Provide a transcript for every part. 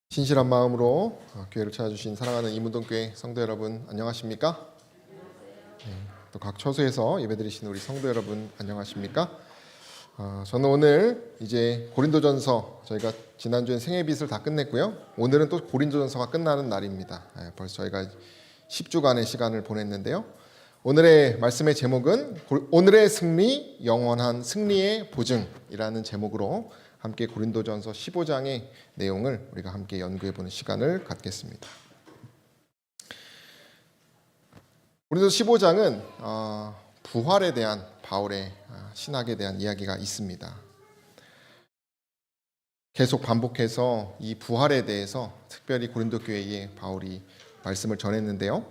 신실한 마음으로 교회를 찾아주신 사랑하는 이문동교회 성도 여러분 안녕하십니까? 또 각 처소에서 예배드리시는 우리 성도 여러분 안녕하십니까? 저는 오늘 이제 고린도전서 저희가 지난주엔 생애빛을 다 끝냈고요. 오늘은 또 고린도전서가 끝나는 날입니다. 벌써 저희가 10주간의 시간을 보냈는데요. 오늘의 말씀의 제목은 오늘의 승리, 영원한 승리의 보증이라는 제목으로 함께 고린도전서 15장의 내용을 우리가 함께 연구해보는 시간을 갖겠습니다. 고린도서 15장은 부활에 대한 바울의 신학에 대한 이야기가 있습니다. 계속 반복해서 이 부활에 대해서 특별히 고린도 교회에 바울이 말씀을 전했는데요.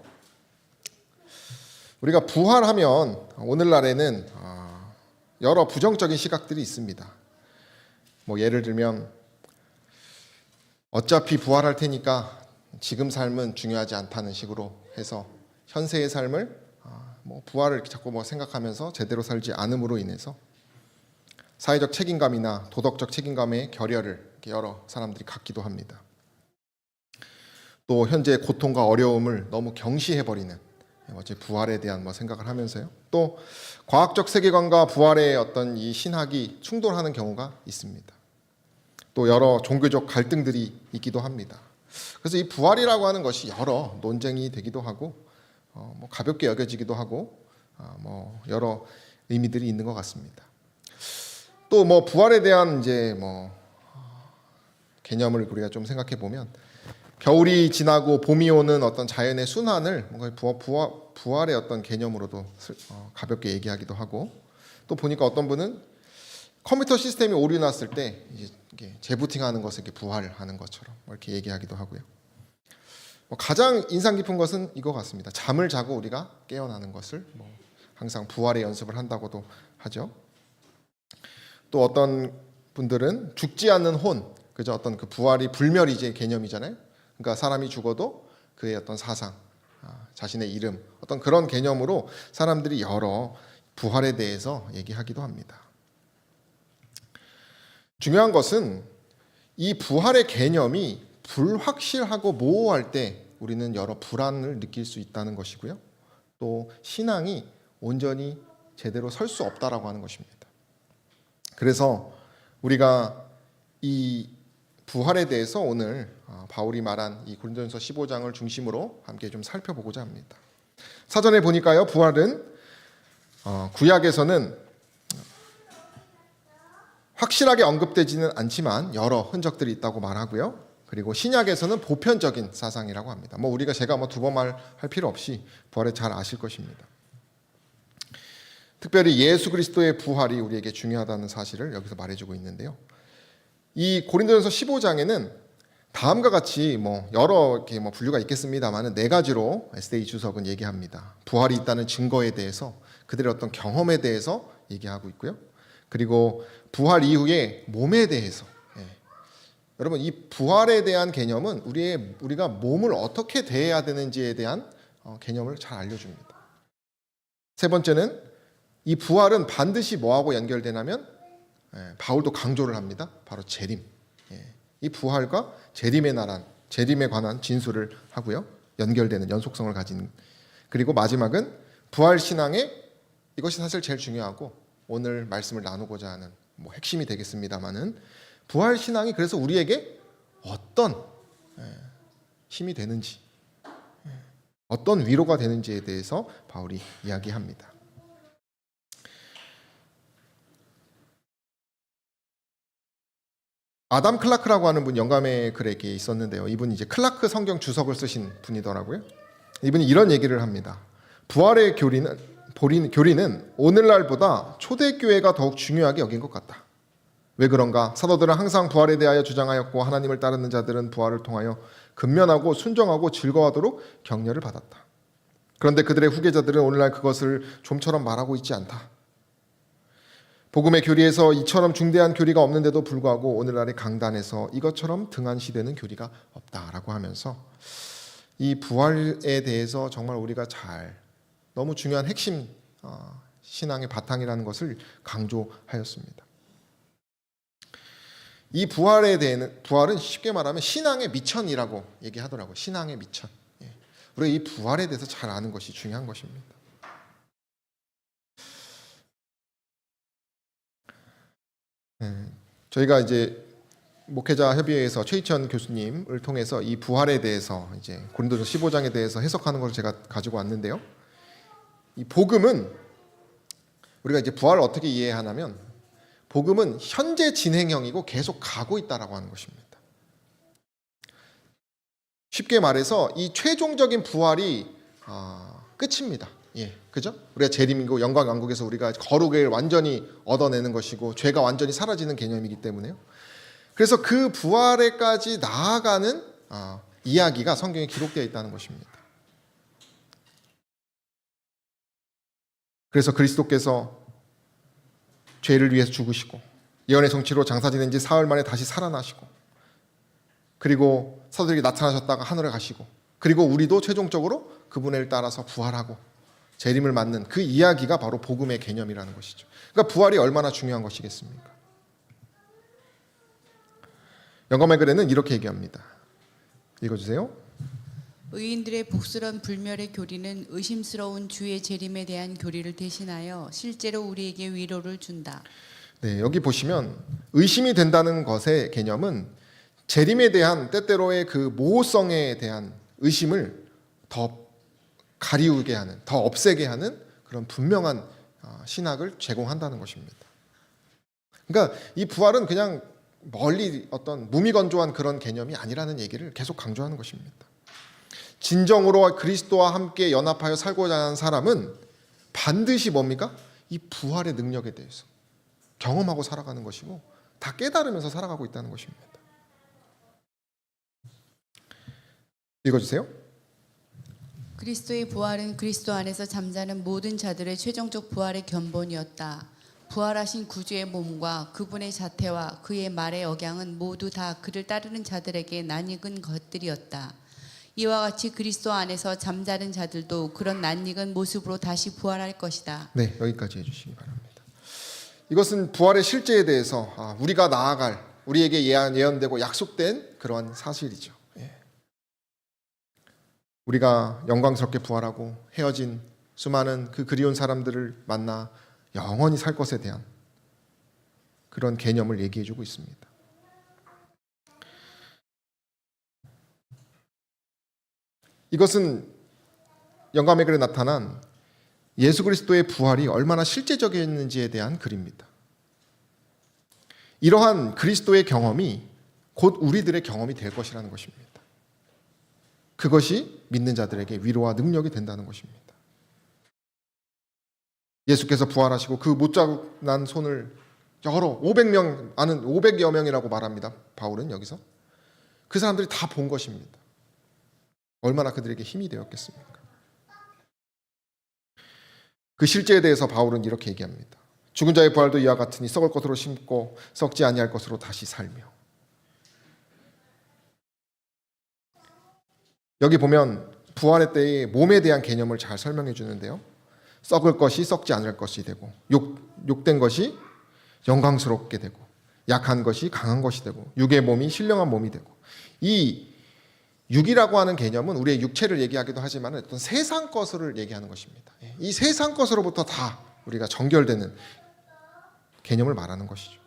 우리가 부활하면 오늘날에는 여러 부정적인 시각들이 있습니다. 예를 들면 어차피 부활할 테니까 지금 삶은 중요하지 않다는 식으로 해서 현세의 삶을 부활을 자꾸 생각하면서 제대로 살지 않음으로 인해서 사회적 책임감이나 도덕적 책임감의 결여를 여러 사람들이 갖기도 합니다. 또 현재의 고통과 어려움을 너무 경시해버리는 어째 부활에 대한 생각을 하면서요. 또 과학적 세계관과 부활의 어떤 이 신학이 충돌하는 경우가 있습니다. 또 여러 종교적 갈등들이 있기도 합니다. 그래서 이 부활이라고 하는 것이 여러 논쟁이 되기도 하고 가볍게 여겨지기도 하고 여러 의미들이 있는 것 같습니다. 또 부활에 대한 이제 개념을 우리가 좀 생각해 보면 겨울이 지나고 봄이 오는 어떤 자연의 순환을 부활의 어떤 개념으로도 가볍게 얘기하기도 하고, 또 보니까 어떤 분은 컴퓨터 시스템이 오류 났을 때 이게 재부팅하는 것을 이렇게 부활하는 것처럼 이렇게 얘기하기도 하고요. 가장 인상 깊은 것은 이거 같습니다. 잠을 자고 우리가 깨어나는 것을 항상 부활의 연습을 한다고도 하죠. 또 어떤 분들은 죽지 않는 혼, 그죠? 어떤 그 부활이 불멸이제 개념이잖아요. 그러니까 사람이 죽어도 그의 어떤 사상, 자신의 이름, 어떤 그런 개념으로 사람들이 여러 부활에 대해서 얘기하기도 합니다. 중요한 것은 이 부활의 개념이 불확실하고 모호할 때 우리는 여러 불안을 느낄 수 있다는 것이고요. 또 신앙이 온전히 제대로 설 수 없다라고 하는 것입니다. 그래서 우리가 이 부활에 대해서 오늘 바울이 말한 이 고린도전서 15장을 중심으로 함께 좀 살펴보고자 합니다. 사전에 보니까요, 부활은 구약에서는 확실하게 언급되지는 않지만 여러 흔적들이 있다고 말하고요. 그리고 신약에서는 보편적인 사상이라고 합니다. 제가 두 번 말할 필요 없이 부활을 잘 아실 것입니다. 특별히 예수 그리스도의 부활이 우리에게 중요하다는 사실을 여기서 말해주고 있는데요. 이 고린도전서 15장에는 다음과 같이 여러 이렇게 분류가 있겠습니다만 4가지로 SDA 주석은 얘기합니다. 부활이 있다는 증거에 대해서, 그들의 어떤 경험에 대해서 얘기하고 있고요. 그리고 부활 이후에 몸에 대해서, 여러분 이 부활에 대한 개념은 우리가 몸을 어떻게 대해야 되는지에 대한 개념을 잘 알려줍니다. 세 번째는 이 부활은 반드시 뭐하고 연결되냐면 바울도 강조를 합니다. 바로 재림. 이 부활과 재림에 관한 진술을 하고요. 연결되는 연속성을 가진. 그리고 마지막은 부활 신앙의, 이것이 사실 제일 중요하고 오늘 말씀을 나누고자 하는 핵심이 되겠습니다만은, 부활 신앙이 그래서 우리에게 어떤 힘이 되는지, 어떤 위로가 되는지에 대해서 바울이 이야기합니다. 아담 클라크라고 하는 분, 영감의 글에 있었는데요. 이분이 이제 클라크 성경 주석을 쓰신 분이더라고요. 이분이 이런 얘기를 합니다. 부활의 교리는 오늘날보다 초대교회가 더욱 중요하게 여긴 것 같다. 왜 그런가? 사도들은 항상 부활에 대하여 주장하였고 하나님을 따르는 자들은 부활을 통하여 근면하고 순종하고 즐거워하도록 격려를 받았다. 그런데 그들의 후계자들은 오늘날 그것을 좀처럼 말하고 있지 않다. 복음의 교리에서 이처럼 중대한 교리가 없는데도 불구하고 오늘날의 강단에서 이것처럼 등한시되는 교리가 없다라고 하면서 이 부활에 대해서 정말 우리가 너무 중요한 핵심 신앙의 바탕이라는 것을 강조하였습니다. 이 부활은 쉽게 말하면 신앙의 미천이라고 얘기하더라고요. 신앙의 미천. 우리가 이 부활에 대해서 잘 아는 것이 중요한 것입니다. 저희가 이제 목회자 협의회에서 최희천 교수님을 통해서 이 부활에 대해서 이제 고린도서 15장에 대해서 해석하는 것을 제가 가지고 왔는데요. 이 복음은 우리가 이제 부활을 어떻게 이해하냐면 복음은 현재 진행형이고 계속 가고 있다라고 하는 것입니다. 쉽게 말해서 이 최종적인 부활이 끝입니다. 그죠? 우리가 재림이고 영광 왕국에서 우리가 거룩을 완전히 얻어내는 것이고 죄가 완전히 사라지는 개념이기 때문에요. 그래서 그 부활에까지 나아가는 이야기가 성경에 기록되어 있다는 것입니다. 그래서 그리스도께서 죄를 위해서 죽으시고 예언의 성취로 장사 지낸 지 사흘 만에 다시 살아나시고 그리고 사도들에게 나타나셨다가 하늘에 가시고 그리고 우리도 최종적으로 그분의 일 따라서 부활하고 재림을 맞는 그 이야기가 바로 복음의 개념이라는 것이죠. 그러니까 부활이 얼마나 중요한 것이겠습니까? 영감의 글에는 이렇게 얘기합니다. 읽어주세요. 의인들의 복스러운 불멸의 교리는 의심스러운 주의 재림에 대한 교리를 대신하여 실제로 우리에게 위로를 준다. 네, 여기 보시면 의심이 된다는 것의 개념은 재림에 대한 때때로의 그 모호성에 대한 의심을 더 가리우게 하는, 더 없애게 하는 그런 분명한 신학을 제공한다는 것입니다. 그러니까 이 부활은 그냥 멀리 어떤 무미건조한 그런 개념이 아니라는 얘기를 계속 강조하는 것입니다. 진정으로 그리스도와 함께 연합하여 살고자 하는 사람은 반드시 뭡니까? 이 부활의 능력에 대해서 경험하고 살아가는 것이고 다 깨달으면서 살아가고 있다는 것입니다. 읽어주세요. 그리스도의 부활은 그리스도 안에서 잠자는 모든 자들의 최종적 부활의 견본이었다. 부활하신 구주의 몸과 그분의 자태와 그의 말의 억양은 모두 다 그를 따르는 자들에게 낯익은 것들이었다. 이와 같이 그리스도 안에서 잠자는 자들도 그런 낯익은 모습으로 다시 부활할 것이다. 네, 여기까지 해주시기 바랍니다. 이것은 부활의 실제에 대해서 우리가 나아갈, 우리에게 예언되고 약속된 그런 사실이죠. 우리가 영광스럽게 부활하고 헤어진 수많은 그 그리운 사람들을 만나 영원히 살 것에 대한 그런 개념을 얘기해주고 있습니다. 이것은 영감의 글에 나타난 예수 그리스도의 부활이 얼마나 실제적이었는지에 대한 글입니다. 이러한 그리스도의 경험이 곧 우리들의 경험이 될 것이라는 것입니다. 그것이 믿는 자들에게 위로와 능력이 된다는 것입니다. 예수께서 부활하시고 그 못자국난 손을 여러 500여 명이라고 말합니다. 바울은 여기서 그 사람들이 다 본 것입니다. 얼마나 그들에게 힘이 되었겠습니까? 그 실제에 대해서 바울은 이렇게 얘기합니다. 죽은 자의 부활도 이와 같으니 썩을 것으로 심고 썩지 아니할 것으로 다시 살며. 여기 보면 부활의 때의 몸에 대한 개념을 잘 설명해 주는데요. 썩을 것이 썩지 않을 것이 되고 욕된 것이 영광스럽게 되고 약한 것이 강한 것이 되고 육의 몸이 신령한 몸이 되고 이 육이라고 하는 개념은 우리의 육체를 얘기하기도 하지만 어떤 세상 것을 얘기하는 것입니다. 이 세상 것으로부터 다 우리가 정결되는 개념을 말하는 것이죠.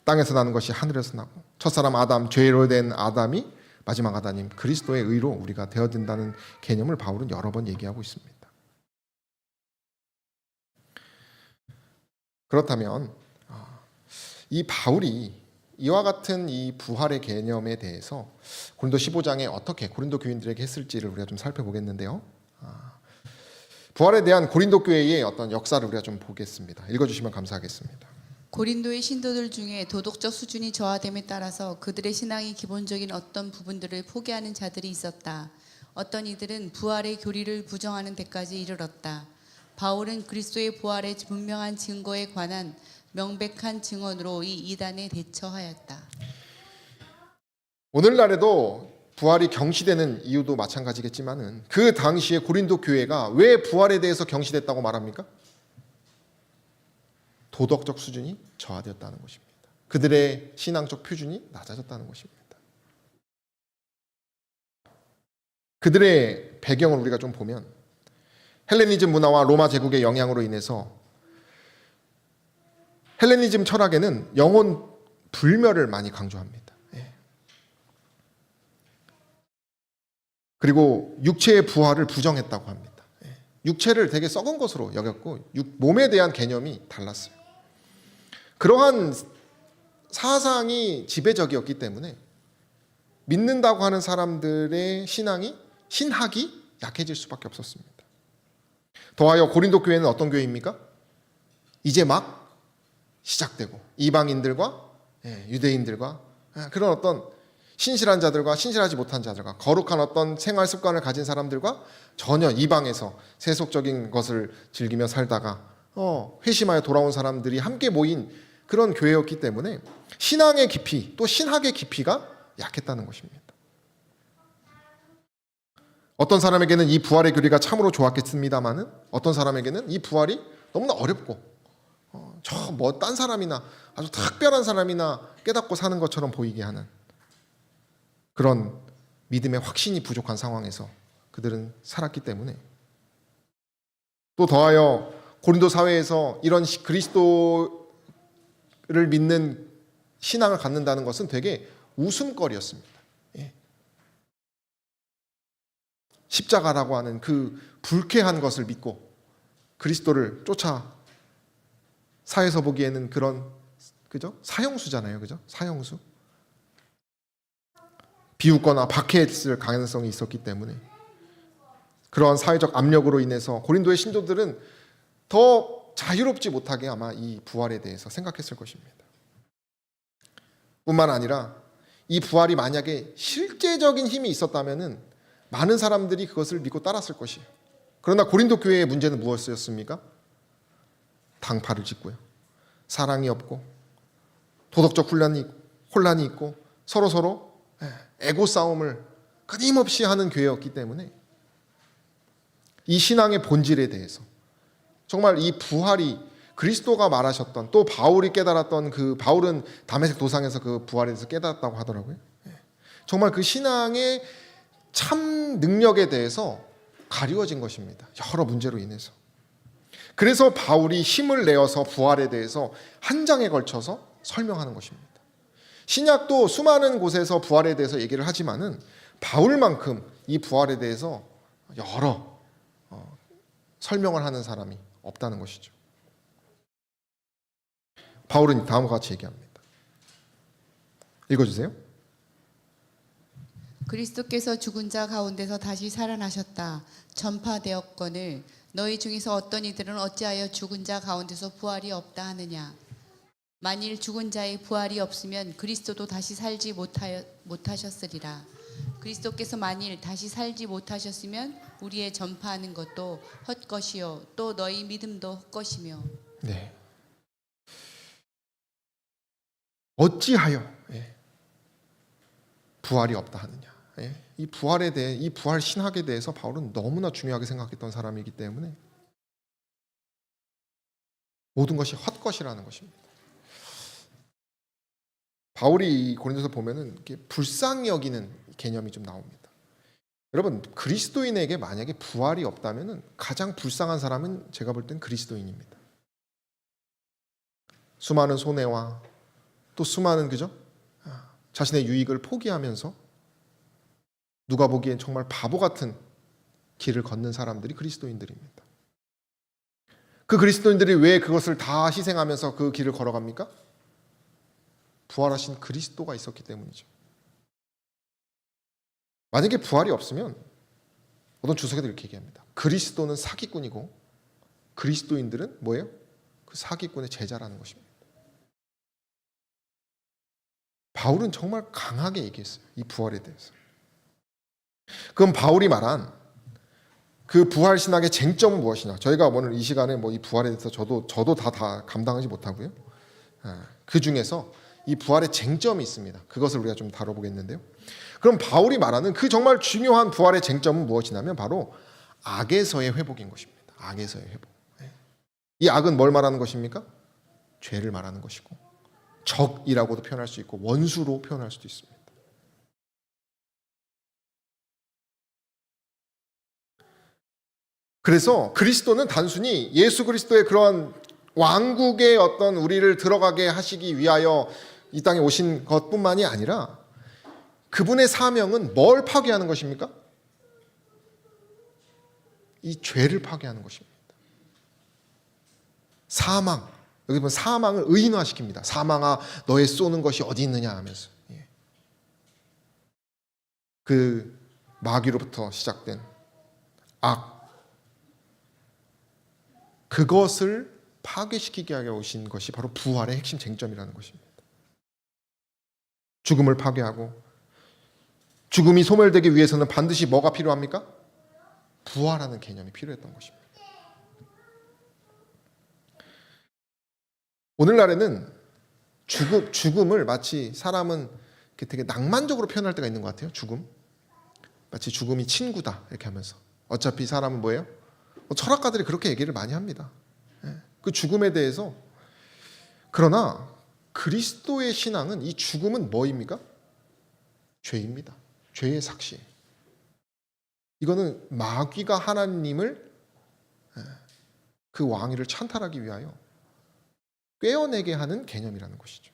땅에서 나는 것이 하늘에서 나고 첫사람 아담, 죄로 된 아담이 마지막 아담인 그리스도의 의로 우리가 되어진다는 개념을 바울은 여러 번 얘기하고 있습니다. 그렇다면 이 바울이 이와 같은 이 부활의 개념에 대해서 고린도 15장에 어떻게 고린도 교인들에게 했을지를 우리가 좀 살펴보겠는데요. 부활에 대한 고린도 교회의 어떤 역사를 우리가 좀 보겠습니다. 읽어주시면 감사하겠습니다. 고린도의 신도들 중에 도덕적 수준이 저하됨에 따라서 그들의 신앙의 기본적인 어떤 부분들을 포기하는 자들이 있었다. 어떤 이들은 부활의 교리를 부정하는 데까지 이르렀다. 바울은 그리스도의 부활의 분명한 증거에 관한 명백한 증언으로 이 이단에 대처하였다. 오늘날에도 부활이 경시되는 이유도 마찬가지겠지만은 그 당시에 고린도 교회가 왜 부활에 대해서 경시됐다고 말합니까? 도덕적 수준이 저하되었다는 것입니다. 그들의 신앙적 표준이 낮아졌다는 것입니다. 그들의 배경을 우리가 좀 보면 헬레니즘 문화와 로마 제국의 영향으로 인해서 헬레니즘 철학에는 영혼 불멸을 많이 강조합니다. 그리고 육체의 부활을 부정했다고 합니다. 육체를 되게 썩은 것으로 여겼고 몸에 대한 개념이 달랐어요. 그러한 사상이 지배적이었기 때문에 믿는다고 하는 사람들의 신학이 약해질 수밖에 없었습니다. 더하여 고린도 교회는 어떤 교회입니까? 이제 막 시작되고 이방인들과 유대인들과 그런 어떤 신실한 자들과 신실하지 못한 자들과 거룩한 어떤 생활 습관을 가진 사람들과 전혀 이방에서 세속적인 것을 즐기며 살다가 회심하여 돌아온 사람들이 함께 모인 그런 교회였기 때문에 신앙의 깊이 또 신학의 깊이가 약했다는 것입니다. 어떤 사람에게는 이 부활의 교리가 참으로 좋았겠습니다마는 어떤 사람에게는 이 부활이 너무나 어렵고 딴 사람이나 아주 특별한 사람이나 깨닫고 사는 것처럼 보이게 하는 그런 믿음의 확신이 부족한 상황에서 그들은 살았기 때문에 또 더하여 고린도 사회에서 이런 그리스도를 믿는 신앙을 갖는다는 것은 되게 웃음거리였습니다. 십자가라고 하는 그 불쾌한 것을 믿고 그리스도를 쫓아 사회에서 보기에는 그런 사형수잖아요. 그죠? 사형수. 비웃거나 박해했을 가능성이 있었기 때문에 그러한 사회적 압력으로 인해서 고린도의 신도들은 더 자유롭지 못하게 아마 이 부활에 대해서 생각했을 것입니다. 뿐만 아니라 이 부활이 만약에 실제적인 힘이 있었다면은 많은 사람들이 그것을 믿고 따랐을 것이에요. 그러나 고린도 교회의 문제는 무엇이었습니까? 당파를 짓고요. 사랑이 없고 도덕적 혼란이 있고 서로 에고 싸움을 끊임없이 하는 교회였기 때문에 이 신앙의 본질에 대해서 정말 이 부활이 그리스도가 말하셨던 또 바울이 깨달았던 그 바울은 다메섹 도상에서 그 부활에 대해서 깨달았다고 하더라고요. 정말 그 신앙의 참 능력에 대해서 가리워진 것입니다. 여러 문제로 인해서. 그래서 바울이 힘을 내어서 부활에 대해서 한 장에 걸쳐서 설명하는 것입니다. 신약도 수많은 곳에서 부활에 대해서 얘기를 하지만은 바울만큼 이 부활에 대해서 여러 설명을 하는 사람이 없다는 것이죠. 바울은 다음과 같이 얘기합니다. 읽어주세요. 그리스도께서 죽은 자 가운데서 다시 살아나셨다 전파되었거늘 너희 중에서 어떤 이들은 어찌하여 죽은 자 가운데서 부활이 없다 하느냐. 만일 죽은 자의 부활이 없으면 그리스도도 다시 살지 못하셨으리라. 그리스도께서 만일 다시 살지 못하셨으면 우리의 전파하는 것도 헛것이요 또 너희 믿음도 헛것이며. 네. 어찌하여 부활이 없다 하느냐. 이 부활에 대해 이 부활 신학에 대해서 바울은 너무나 중요하게 생각했던 사람이기 때문에 모든 것이 헛것이라는 것입니다. 바울이 고린도서 보면은 이렇게 불쌍히 여기는 개념이 좀 나옵니다. 여러분 그리스도인에게 만약에 부활이 없다면은 가장 불쌍한 사람은 제가 볼 땐 그리스도인입니다. 수많은 손해와 또 수많은 자신의 유익을 포기하면서 누가 보기엔 정말 바보 같은 길을 걷는 사람들이 그리스도인들입니다. 그 그리스도인들이 왜 그것을 다 희생하면서 그 길을 걸어갑니까? 부활하신 그리스도가 있었기 때문이죠. 만약에 부활이 없으면 어떤 주석에도 이렇게 얘기합니다. 그리스도는 사기꾼이고 그리스도인들은 뭐예요? 그 사기꾼의 제자라는 것입니다. 바울은 정말 강하게 얘기했어요. 이 부활에 대해서. 그럼 바울이 말한 그 부활 신학의 쟁점은 무엇이냐? 저희가 오늘 이 시간에 이 부활에 대해서 저도 다 감당하지 못하고요. 그 중에서 이 부활의 쟁점이 있습니다. 그것을 우리가 좀 다뤄보겠는데요. 그럼 바울이 말하는 그 정말 중요한 부활의 쟁점은 무엇이냐면 바로 악에서의 회복인 것입니다. 악에서의 회복. 이 악은 뭘 말하는 것입니까? 죄를 말하는 것이고 적이라고도 표현할 수 있고 원수로 표현할 수도 있습니다. 그래서 그리스도는 단순히 예수 그리스도의 그러한 왕국의 어떤 우리를 들어가게 하시기 위하여 이 땅에 오신 것뿐만이 아니라 그분의 사명은 뭘 파괴하는 것입니까? 이 죄를 파괴하는 것입니다. 사망, 여기 보면 사망을 의인화시킵니다. 사망아 너의 쏘는 것이 어디 있느냐 하면서 그 마귀로부터 시작된 악, 그것을 파괴시키게 하여 오신 것이 바로 부활의 핵심 쟁점이라는 것입니다. 죽음을 파괴하고 죽음이 소멸되기 위해서는 반드시 뭐가 필요합니까? 부활하는 개념이 필요했던 것입니다. 오늘날에는 죽음을 마치 사람은 되게 낭만적으로 표현할 때가 있는 것 같아요. 죽음. 마치 죽음이 친구다 이렇게 하면서. 어차피 사람은 뭐예요? 철학가들이 그렇게 얘기를 많이 합니다. 그 죽음에 대해서. 그러나 그리스도의 신앙은 이 죽음은 뭐입니까? 죄입니다. 죄의 삭시. 이거는 마귀가 하나님을 그 왕위를 찬탈하기 위하여 꿰어내게 하는 개념이라는 것이죠.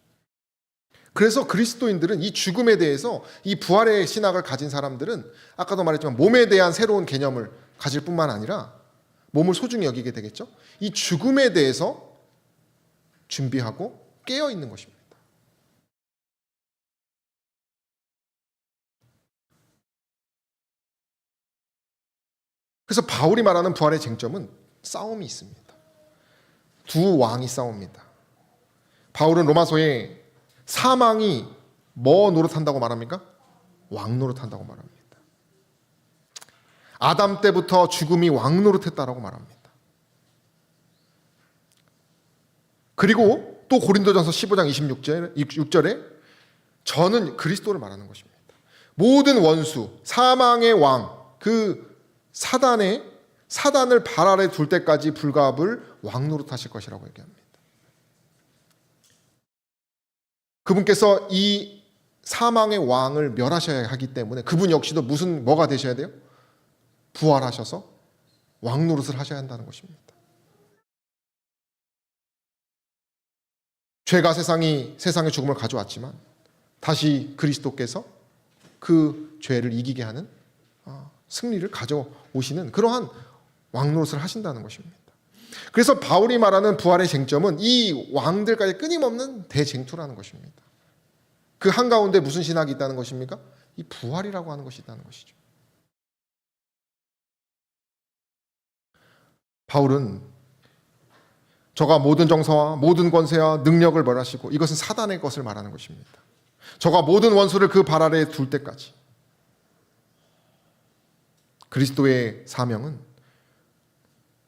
그래서 그리스도인들은 이 죽음에 대해서 이 부활의 신학을 가진 사람들은 아까도 말했지만 몸에 대한 새로운 개념을 가질 뿐만 아니라 몸을 소중히 여기게 되겠죠. 이 죽음에 대해서 준비하고 깨어 있는 것입니다. 그래서 바울이 말하는 부활의 쟁점은 싸움이 있습니다. 두 왕이 싸웁니다. 바울은 로마서에 사망이 뭐 노릇한다고 말합니까? 왕 노릇한다고 말합니다. 아담 때부터 죽음이 왕 노릇했다라고 말합니다. 그리고 또 고린도전서 15장 26절에 저는 그리스도를 말하는 것입니다. 모든 원수, 사망의 왕, 그 사단을 발 아래 둘 때까지 불가합을 왕 노릇하실 것이라고 얘기합니다. 그분께서 이 사망의 왕을 멸하셔야 하기 때문에 그분 역시도 뭐가 되셔야 돼요? 부활하셔서 왕 노릇을 하셔야 한다는 것입니다. 죄가 세상의 죽음을 가져왔지만 다시 그리스도께서 그 죄를 이기게 하는 승리를 가져오시는 그러한 왕 노릇을 하신다는 것입니다. 그래서 바울이 말하는 부활의 쟁점은 이 왕들까지 끊임없는 대쟁투라는 것입니다. 그 한가운데 무슨 신학이 있다는 것입니까? 이 부활이라고 하는 것이 있다는 것이죠. 바울은 저가 모든 정사와 모든 권세와 능력을 멸하시고 이것은 사단의 것을 말하는 것입니다. 저가 모든 원수를 그 발 아래에 둘 때까지. 그리스도의 사명은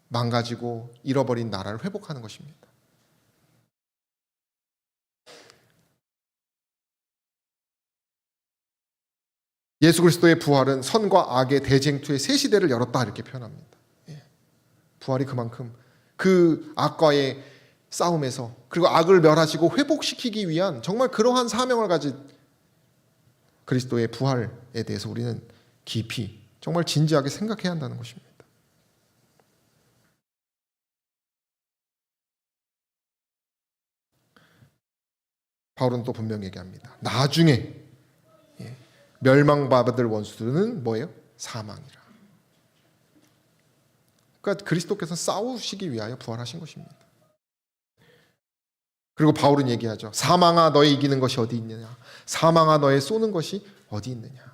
망가지고 잃어버린 나라를 회복하는 것입니다. 예수 그리스도의 부활은 선과 악의 대쟁투의 새 시대를 열었다 이렇게 표현합니다. 부활이 그만큼 그 악과의 싸움에서 그리고 악을 멸하시고 회복시키기 위한 정말 그러한 사명을 가진 그리스도의 부활에 대해서 우리는 깊이 정말 진지하게 생각해야 한다는 것입니다. 바울은 또 분명히 얘기합니다. 나중에 멸망받을 원수들은 뭐예요? 사망이라. 그러니까 그리스도께서 싸우시기 위하여 부활하신 것입니다. 그리고 바울은 얘기하죠. 사망아 너의 이기는 것이 어디 있느냐? 사망아 너의 쏘는 것이 어디 있느냐?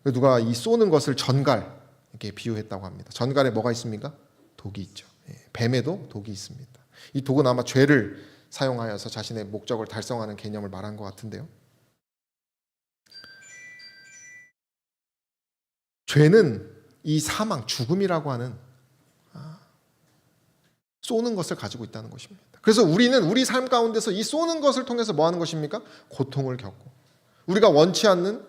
누가 이 쏘는 것을 전갈 이렇게 비유했다고 합니다. 전갈에 뭐가 있습니까? 독이 있죠. 뱀에도 독이 있습니다. 이 독은 아마 죄를 사용하여서 자신의 목적을 달성하는 개념을 말한 것 같은데요. 죄는 이 사망, 죽음이라고 하는 쏘는 것을 가지고 있다는 것입니다. 그래서 우리는 우리 삶 가운데서 이 쏘는 것을 통해서 뭐 하는 것입니까? 고통을 겪고 우리가 원치 않는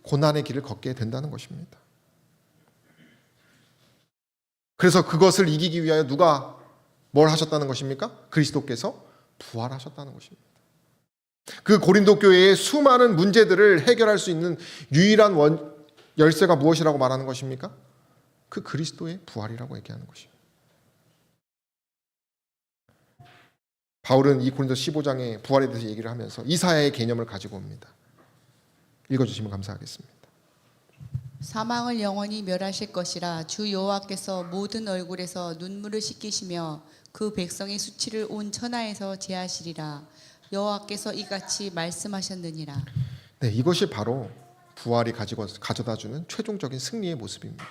고난의 길을 걷게 된다는 것입니다. 그래서 그것을 이기기 위하여 누가 뭘 하셨다는 것입니까? 그리스도께서 부활하셨다는 것입니다. 그 고린도 교회의 수많은 문제들을 해결할 수 있는 유일한 열쇠가 무엇이라고 말하는 것입니까? 그 그리스도의 부활이라고 얘기하는 것입니다. 바울은 이 고린도 15장의 부활에 대해서 얘기를 하면서 이사야의 개념을 가지고 옵니다. 읽어주시면 감사하겠습니다. 사망을 영원히 멸하실 것이라 주 여호와께서 모든 얼굴에서 눈물을 씻기시며 그 백성의 수치를 온 천하에서 제하시리라. 여호와께서 이같이 말씀하셨느니라. 네, 이것이 바로 부활이 가져다주는 최종적인 승리의 모습입니다.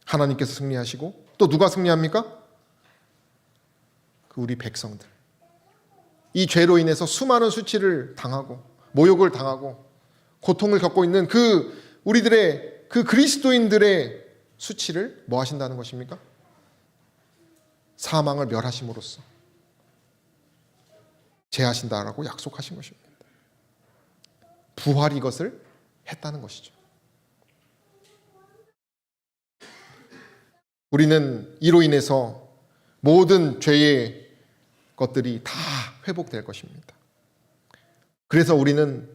하나님께서 승리하시고 또 누가 승리합니까? 우리 백성들. 이 죄로 인해서 수많은 수치를 당하고 모욕을 당하고 고통을 겪고 있는 우리들의 그리스도인들의 수치를 뭐 하신다는 것입니까? 사망을 멸하심으로써 제하신다라고 약속하신 것입니다. 부활이 이것을 했다는 것이죠. 우리는 이로 인해서 모든 죄의 것들이 다 회복될 것입니다. 그래서 우리는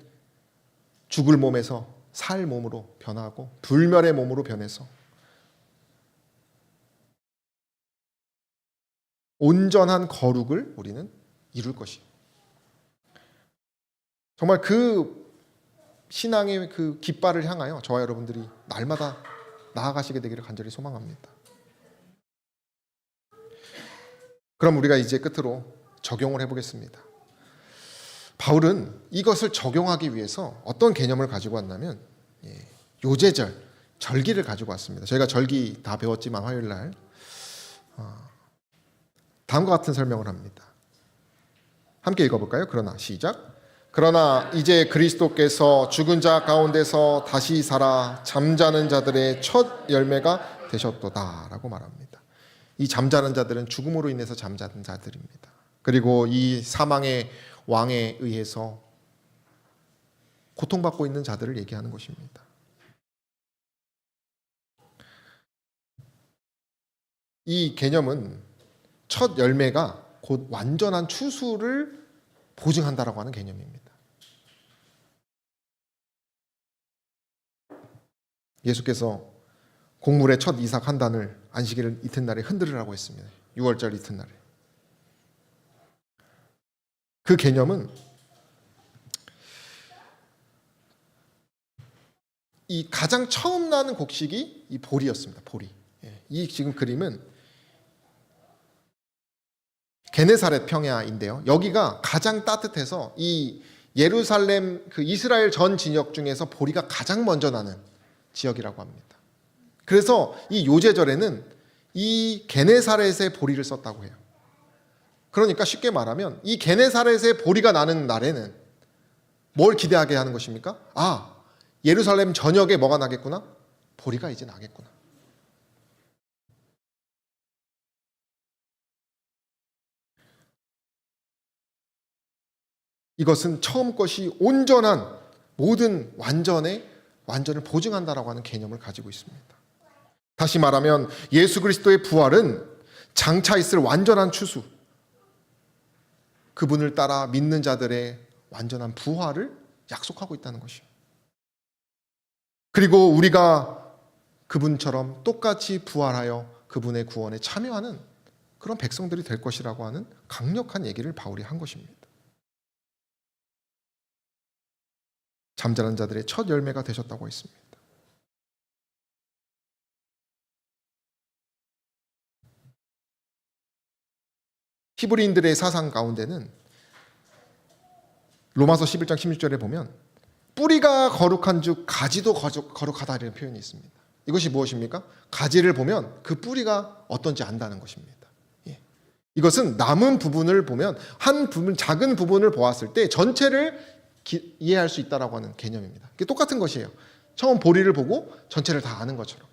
죽을 몸에서 살 몸으로 변하고 불멸의 몸으로 변해서 온전한 거룩을 우리는 이룰 것이에요. 정말 그 신앙의 그 깃발을 향하여 저와 여러분들이 날마다 나아가시게 되기를 간절히 소망합니다. 그럼 우리가 이제 끝으로 적용을 해보겠습니다. 바울은 이것을 적용하기 위해서 어떤 개념을 가지고 왔냐면 요제절, 절기를 가지고 왔습니다. 저희가 절기 다 배웠지만 화요일 날 다음과 같은 설명을 합니다. 함께 읽어볼까요? 그러나 시작. 그러나 이제 그리스도께서 죽은 자 가운데서 다시 살아 잠자는 자들의 첫 열매가 되셨도다 라고 말합니다. 이 잠자는 자들은 죽음으로 인해서 잠자는 자들입니다. 그리고 이 사망의 왕에 의해서 고통받고 있는 자들을 얘기하는 것입니다. 이 개념은 첫 열매가 곧 완전한 추수를 보증한다라고 하는 개념입니다. 예수께서 곡물의 첫 이삭 한 단을 안식일 이튿날에 흔들으라고 했습니다. 6월절 이튿날에. 그 개념은 이 가장 처음 나는 곡식이 이 보리였습니다. 보리. 이 지금 그림은 게네사렛 평야인데요. 여기가 가장 따뜻해서 이 예루살렘 그 이스라엘 전 진역 중에서 보리가 가장 먼저 나는 지역이라고 합니다. 그래서 이 요제절에는 이 게네사렛의 보리를 썼다고 해요. 그러니까 쉽게 말하면 이 게네사렛의 보리가 나는 날에는 뭘 기대하게 하는 것입니까? 아, 예루살렘 전역에 뭐가 나겠구나? 보리가 이제 나겠구나. 이것은 처음 것이 온전한 모든 완전을 보증한다라고 하는 개념을 가지고 있습니다. 다시 말하면 예수 그리스도의 부활은 장차 있을 완전한 추수, 그분을 따라 믿는 자들의 완전한 부활을 약속하고 있다는 것이에요. 그리고 우리가 그분처럼 똑같이 부활하여 그분의 구원에 참여하는 그런 백성들이 될 것이라고 하는 강력한 얘기를 바울이 한 것입니다. 잠자는 자들의 첫 열매가 되셨다고 했습니다. 히브리인들의 사상 가운데는 로마서 11장 16절에 보면 뿌리가 거룩한 즉 가지도 거룩하다라는 표현이 있습니다. 이것이 무엇입니까? 가지를 보면 그 뿌리가 어떤지 안다는 것입니다. 이것은 남은 부분을 보면 한 부분, 작은 부분을 보았을 때 전체를 이해할 수 있다라고 하는 개념입니다. 이게 똑같은 것이에요. 처음 보리를 보고 전체를 다 아는 것처럼.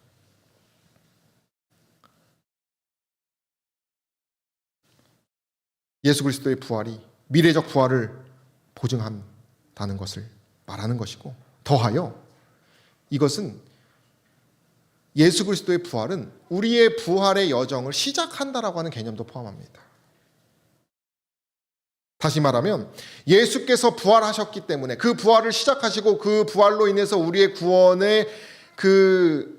예수 그리스도의 부활이 미래적 부활을 보증한다는 것을 말하는 것이고, 더하여 이것은 예수 그리스도의 부활은 우리의 부활의 여정을 시작한다라고 하는 개념도 포함합니다. 다시 말하면 예수께서 부활하셨기 때문에 그 부활을 시작하시고 그 부활로 인해서 우리의 구원의 그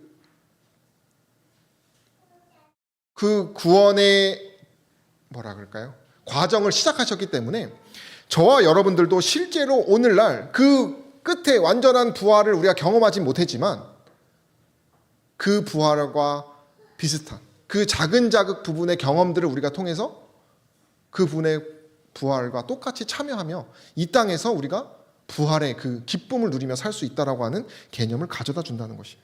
구원의 뭐라 그럴까요? 과정을 시작하셨기 때문에 저와 여러분들도 실제로 오늘날 그 끝에 완전한 부활을 우리가 경험하지 못했지만 그 부활과 비슷한 그 작은 부분의 경험들을 우리가 통해서 그 분의 부활과 똑같이 참여하며 이 땅에서 우리가 부활의 그 기쁨을 누리며 살 수 있다라고 하는 개념을 가져다 준다는 것이에요.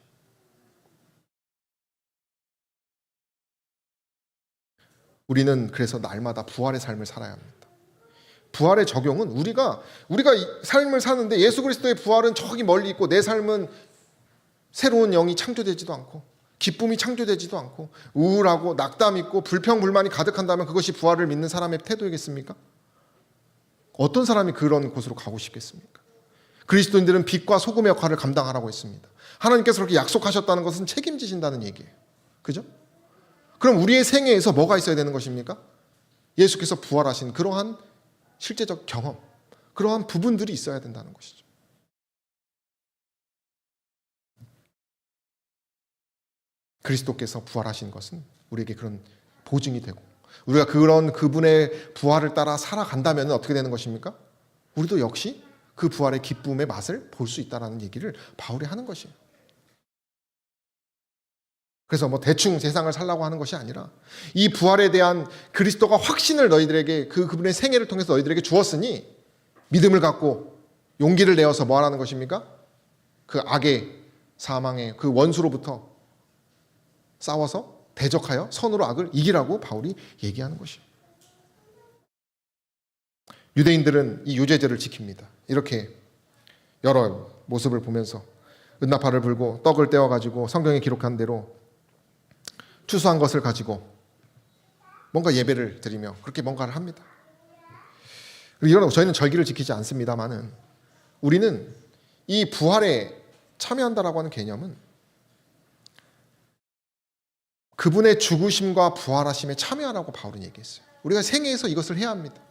우리는 그래서 날마다 부활의 삶을 살아야 합니다. 부활의 적용은 우리가 삶을 사는데 예수 그리스도의 부활은 저기 멀리 있고 내 삶은 새로운 영이 창조되지도 않고 기쁨이 창조되지도 않고 우울하고 낙담 있고 불평불만이 가득한다면 그것이 부활을 믿는 사람의 태도이겠습니까? 어떤 사람이 그런 곳으로 가고 싶겠습니까? 그리스도인들은 빛과 소금의 역할을 감당하라고 했습니다. 하나님께서 그렇게 약속하셨다는 것은 책임지신다는 얘기예요. 그죠? 그럼 우리의 생애에서 뭐가 있어야 되는 것입니까? 예수께서 부활하신 그러한 실제적 경험, 그러한 부분들이 있어야 된다는 것이죠. 그리스도께서 부활하신 것은 우리에게 그런 보증이 되고 우리가 그런 그분의 부활을 따라 살아간다면 어떻게 되는 것입니까? 우리도 역시 그 부활의 기쁨의 맛을 볼 수 있다는 얘기를 바울이 하는 것이에요. 그래서 대충 세상을 살라고 하는 것이 아니라 이 부활에 대한 그리스도가 확신을 너희들에게 그분의 생애를 통해서 너희들에게 주었으니 믿음을 갖고 용기를 내어서 뭐 하라는 것입니까? 그 악의 사망의 그 원수로부터 싸워서 대적하여 선으로 악을 이기라고 바울이 얘기하는 것이에요. 유대인들은 이 유제절을 지킵니다. 이렇게 여러 모습을 보면서 은나팔을 불고 떡을 떼어가지고 성경에 기록한 대로 추수한 것을 가지고 뭔가 예배를 드리며 그렇게 뭔가를 합니다. 이런 저희는 절기를 지키지 않습니다만은 우리는 이 부활에 참여한다라고 하는 개념은 그분의 죽으심과 부활하심에 참여하라고 바울은 얘기했어요. 우리가 생애에서 이것을 해야 합니다.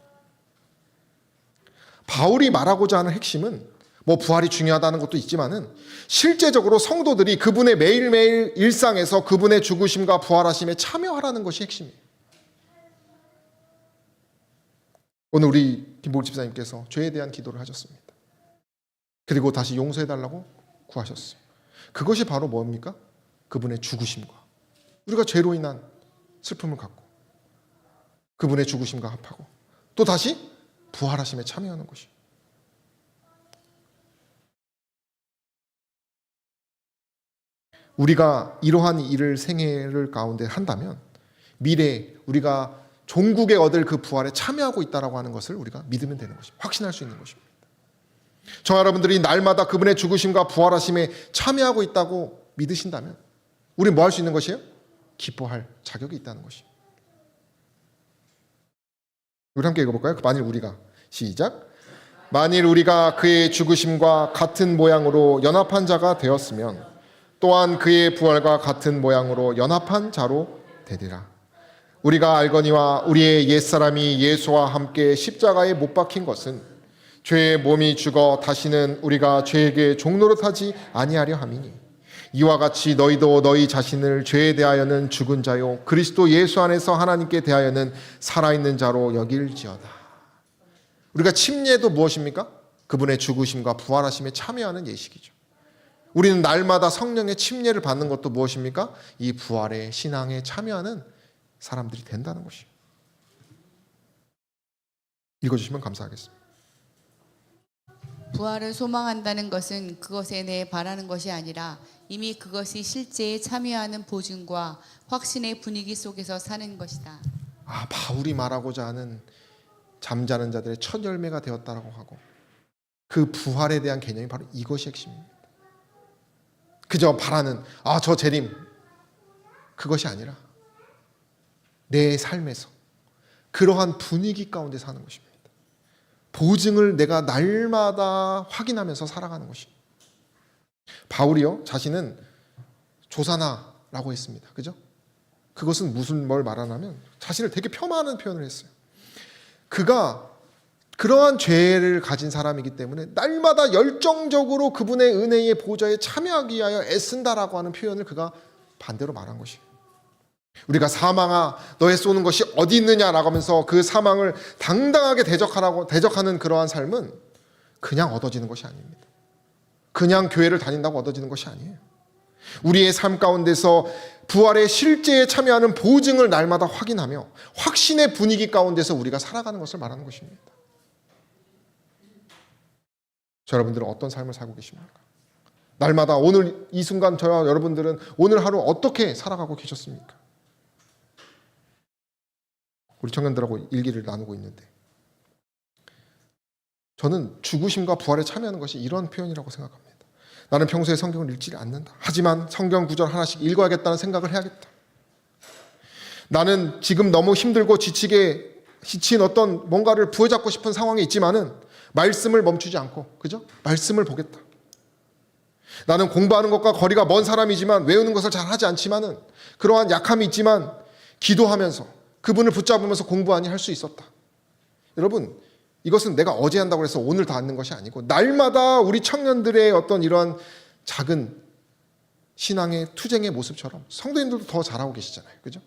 바울이 말하고자 하는 핵심은 부활이 중요하다는 것도 있지만은 실제적으로 성도들이 그분의 매일매일 일상에서 그분의 죽으심과 부활하심에 참여하라는 것이 핵심이에요. 오늘 우리 김보일 집사님께서 죄에 대한 기도를 하셨습니다. 그리고 다시 용서해달라고 구하셨어요. 그것이 바로 뭡니까? 그분의 죽으심과 우리가 죄로 인한 슬픔을 갖고 그분의 죽으심과 합하고 또 다시 부활하심에 참여하는 것이에요. 우리가 이러한 일을 생애를 가운데 한다면 미래에 우리가 종국에 얻을 그 부활에 참여하고 있다고 하는 것을 우리가 믿으면 되는 것입니다. 확신할 수 있는 것입니다. 저 여러분들이 날마다 그분의 죽으심과 부활하심에 참여하고 있다고 믿으신다면 우리 뭐 할 수 있는 것이에요? 기뻐할 자격이 있다는 것입니다. 우리 함께 읽어볼까요? 만일 우리가 시작. 만일 우리가 그의 죽으심과 같은 모양으로 연합한 자가 되었으면 또한 그의 부활과 같은 모양으로 연합한 자로 되리라. 우리가 알거니와 우리의 옛사람이 예수와 함께 십자가에 못 박힌 것은 죄의 몸이 죽어 다시는 우리가 죄에게 종노릇하지 아니하려 함이니 이와 같이 너희도 너희 자신을 죄에 대하여는 죽은 자요 그리스도 예수 안에서 하나님께 대하여는 살아있는 자로 여길지어다. 우리가 침례도 무엇입니까? 그분의 죽으심과 부활하심에 참여하는 예식이죠. 우리는 날마다 성령의 침례를 받는 것도 무엇입니까? 이 부활의 신앙에 참여하는 사람들이 된다는 것이에요. 읽어주시면 감사하겠습니다. 부활을 소망한다는 것은 그것에 대해 바라는 것이 아니라 이미 그것이 실제에 참여하는 보증과 확신의 분위기 속에서 사는 것이다. 바울이 말하고자 하는 잠자는 자들의 첫 열매가 되었다라고 하고 그 부활에 대한 개념이 바로 이것이 핵심입니다. 그저 바라는 저 재림 그것이 아니라 내 삶에서 그러한 분위기 가운데 사는 것입니다. 보증을 내가 날마다 확인하면서 살아가는 것입니다. 바울이요 자신은 조사나라고 했습니다. 그죠? 그것은 무슨 뭘 말하냐면 자신을 되게 폄하하는 표현을 했어요. 그가 그러한 죄를 가진 사람이기 때문에 날마다 열정적으로 그분의 은혜의 보좌에 참여하기 위하여 애쓴다라고 하는 표현을 그가 반대로 말한 것이에요. 우리가 사망아 너의 쏘는 것이 어디 있느냐라고 하면서 그 사망을 당당하게 대적하는 그러한 삶은 그냥 얻어지는 것이 아닙니다. 그냥 교회를 다닌다고 얻어지는 것이 아니에요. 우리의 삶 가운데서 부활의 실제에 참여하는 보증을 날마다 확인하며 확신의 분위기 가운데서 우리가 살아가는 것을 말하는 것입니다. 여러분들은 어떤 삶을 살고 계십니까? 날마다 오늘 이 순간 저와 여러분들은 오늘 하루 어떻게 살아가고 계셨습니까? 우리 청년들하고 일기를 나누고 있는데 저는 죽으심과 부활에 참여하는 것이 이런 표현이라고 생각합니다. 나는 평소에 성경을 읽지 않는다. 하지만 성경 구절 하나씩 읽어야겠다는 생각을 해야겠다. 나는 지금 너무 힘들고 지친 어떤 뭔가를 부여잡고 싶은 상황에 있지만은 말씀을 멈추지 않고, 그죠? 말씀을 보겠다. 나는 공부하는 것과 거리가 먼 사람이지만 외우는 것을 잘 하지 않지만은 그러한 약함이 있지만 기도하면서 그분을 붙잡으면서 공부하니 할 수 있었다. 여러분, 이것은 내가 어제 한다고 해서 오늘 다 하는 것이 아니고 날마다 우리 청년들의 어떤 이러한 작은 신앙의 투쟁의 모습처럼 성도님들도 더 잘하고 계시잖아요. 그죠?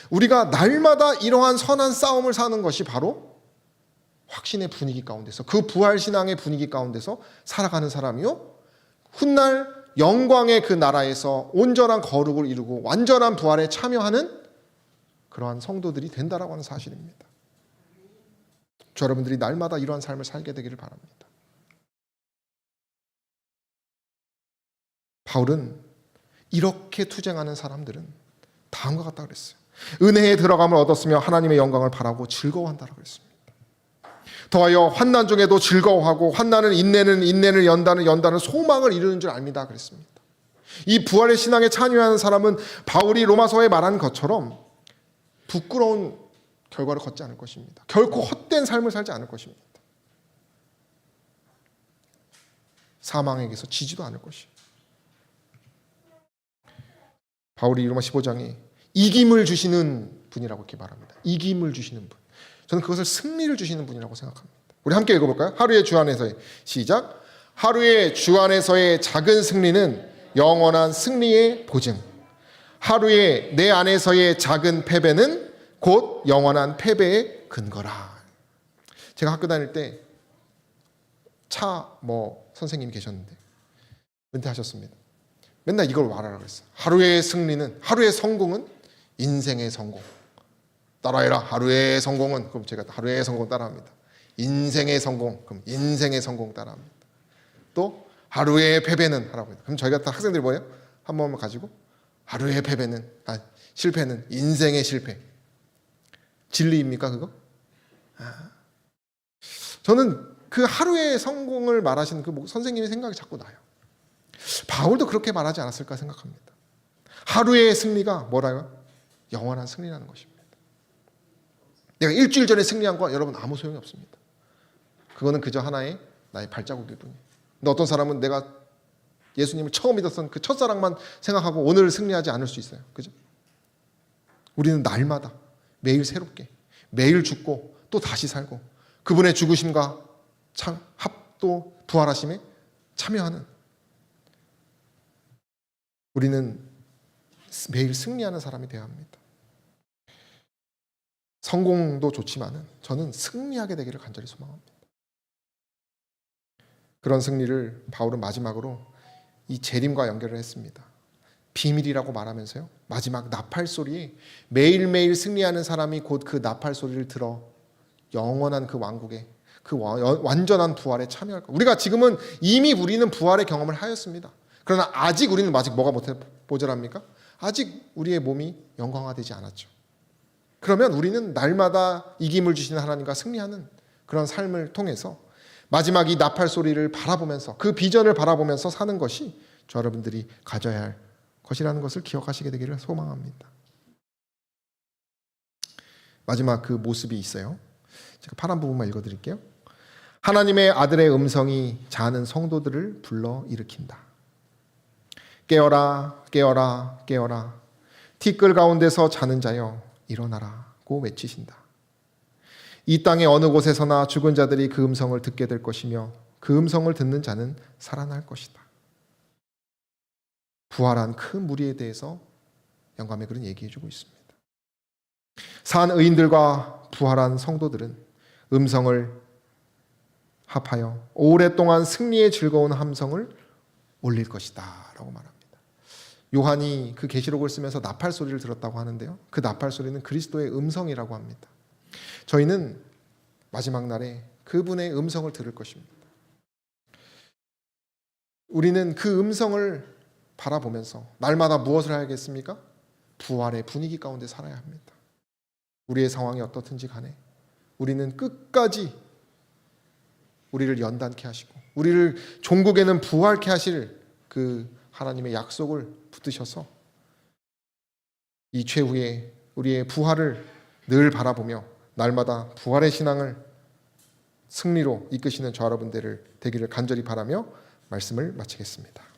우리가 날마다 이러한 선한 싸움을 사는 것이 바로 확신의 분위기 가운데서 그 부활 신앙의 분위기 가운데서 살아가는 사람이요. 훗날 영광의 그 나라에서 온전한 거룩을 이루고 완전한 부활에 참여하는 그러한 성도들이 된다라고 하는 사실입니다. 여러분들이 날마다 이러한 삶을 살게 되기를 바랍니다. 바울은 이렇게 투쟁하는 사람들은 다음과 같다 그랬어요. 은혜에 들어감을 얻었으며 하나님의 영광을 바라고 즐거워한다라고 그랬습니다. 더하여 환난 중에도 즐거워하고 환난은 인내를 연단은 소망을 이루는 줄 압니다 그랬습니다. 이 부활의 신앙에 참여하는 사람은 바울이 로마서에 말한 것처럼 부끄러운 결과를 걷지 않을 것입니다. 결코 헛된 삶을 살지 않을 것입니다. 사망에게서 지지도 않을 것이에요. 바울이 로마 15장에 이김을 주시는 분이라고 이렇게 말합니다. 이김을 주시는 분. 저는 그것을 승리를 주시는 분이라고 생각합니다. 우리 함께 읽어볼까요? 하루의 주 안에서의 시작. 하루의 주 안에서의 작은 승리는 영원한 승리의 보증. 하루의 내 안에서의 작은 패배는 곧 영원한 패배의 근거라. 제가 학교 다닐 때 선생님이 계셨는데 은퇴하셨습니다. 맨날 이걸 말하라고 그랬어요. 하루의 승리는, 하루의 성공은 인생의 성공. 따라해라. 하루의 성공은, 그럼 제가 하루의 성공 따라합니다. 인생의 성공, 그럼 인생의 성공 따라합니다. 또 하루의 패배는 하라고 해요. 그럼 저희가 다 학생들이 뭐예요? 한 번만 가지고 하루의 실패는 인생의 실패. 진리입니까 그거? 저는 그 하루의 성공을 말하시는 그 선생님의 생각이 자꾸 나요. 바울도 그렇게 말하지 않았을까 생각합니다. 하루의 승리가 뭐라요? 영원한 승리라는 것입니다. 내가 일주일 전에 승리한 거 여러분 아무 소용이 없습니다. 그거는 그저 하나의 나의 발자국일 뿐이에요. 근데 어떤 사람은 내가 예수님을 처음 믿었던 그 첫사랑만 생각하고 오늘 승리하지 않을 수 있어요. 그죠? 우리는 날마다 매일 새롭게 매일 죽고 또 다시 살고 그분의 죽으심과 또 부활하심에 참여하는 우리는 매일 승리하는 사람이 되어야 합니다. 성공도 좋지만은 저는 승리하게 되기를 간절히 소망합니다. 그런 승리를 바울은 마지막으로 이 재림과 연결을 했습니다. 비밀이라고 말하면서요. 마지막 나팔 소리에 매일매일 승리하는 사람이 곧 그 나팔 소리를 들어 영원한 그 왕국에 그 완전한 부활에 참여할 것. 우리가 지금은 이미 우리는 부활의 경험을 하였습니다. 그러나 아직 우리는 뭐가 모자랍니까? 아직 우리의 몸이 영광화되지 않았죠. 그러면 우리는 날마다 이김을 주시는 하나님과 승리하는 그런 삶을 통해서 마지막 이 나팔 소리를 바라보면서 그 비전을 바라보면서 사는 것이 저 여러분들이 가져야 할 것이라는 것을 기억하시게 되기를 소망합니다. 마지막 그 모습이 있어요. 제가 파란 부분만 읽어드릴게요. 하나님의 아들의 음성이 자는 성도들을 불러 일으킨다. 깨어라, 깨어라, 깨어라. 티끌 가운데서 자는 자여 일어나라고 외치신다. 이 땅의 어느 곳에서나 죽은 자들이 그 음성을 듣게 될 것이며 그 음성을 듣는 자는 살아날 것이다. 부활한 큰 무리에 대해서 영감의 글은 얘기해주고 있습니다. 산 의인들과 부활한 성도들은 음성을 합하여 오랫동안 승리의 즐거운 함성을 올릴 것이다 라고 말합니다. 요한이 그 계시록을 쓰면서 나팔 소리를 들었다고 하는데요, 그 나팔 소리는 그리스도의 음성이라고 합니다. 저희는 마지막 날에 그분의 음성을 들을 것입니다. 우리는 그 음성을 바라보면서 날마다 무엇을 해야겠습니까? 부활의 분위기 가운데 살아야 합니다. 우리의 상황이 어떻든지 간에 우리는 끝까지 우리를 연단케 하시고 우리를 종국에는 부활케 하실 그 하나님의 약속을 붙드셔서 이 최후의 우리의 부활을 늘 바라보며 날마다 부활의 신앙을 승리로 이끄시는 저 여러분들을 되기를 간절히 바라며 말씀을 마치겠습니다.